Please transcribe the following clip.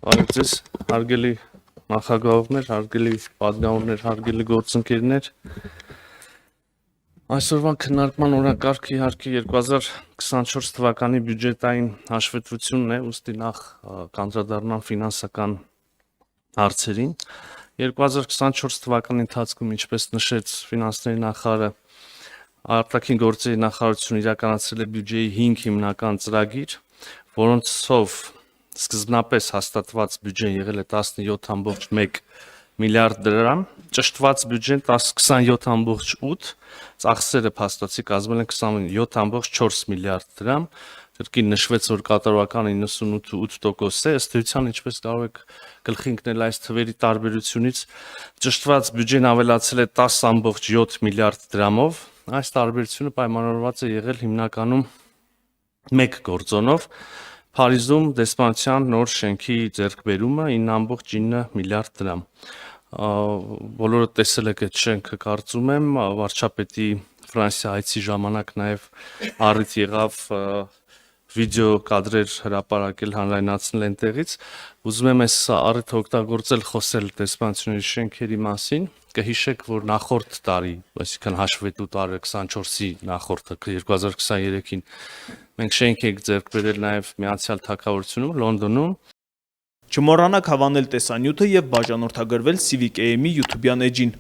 Արեցես հարգելի նախագահողներ, հարգելի պատգամավորներ, հարգելի գործընկերներ։ Այսօրվա քննարկման օրակարգը իհարկե 2024 թվականի բյուջետային հաշվետվությունն է, ուստի նախ կանդրադառնամ ֆինանսական հարցերին։ 2024 թվականի ընթացքում, ինչպես նշեց ֆինանսների նախարարը, արտաքին գործերի նախարարությունը իրականացրել է բյուջեի 5 հիմնական ծրագիր, որոնցով սկզբնապես հաստատված բյուջեն եղել է 17.1 միլիարդ դրամ, ճշտված բյուջեն 27.8, ծախսերը փաստացի կազմել են 27.4 միլիարդ դրամ, կրկին նշվեց, որ կատարողական 98.8% է, ըստ էության, ինչպես կարող եք գլխի ընկնել այս թվերի տարբերությունից, ճշտված բյուջեն ավելացել է 10.7 միլիարդ դրամով, այս տարբերությունը պայմանավորված է եղել հիմնականում մեկ գործոնով, Փարիզում դեսպանության նոր շենքի ձեռքբերումը 9.9 միլիարդ դրամ։ Բոլորը տեսել եք այդ շենքը, կարծում եմ, վարչապետի Ֆրանսիա այցի ժամանակ նաև առիթ եղավ վիդեո կադրեր հրապարակել, հանրայնացնել այնտեղից։ Ուզում եմ այս առիթը օգտագործել խոսել դեսպանությունների շենքերի մասին։ Կհիշեք, որ նախորդ տարի, այսինքն հաշվետու տարի 24-ի նախորդը 2023-ին մենք շենք ենք ձեռք բերել նաև Միացյալ Թագավորությունում, Լոնդոնում։ Չմոռանաք հավանել տեսանյութը եւ բաժանորդագրվել Civic AM-ի YouTube-յան էջին։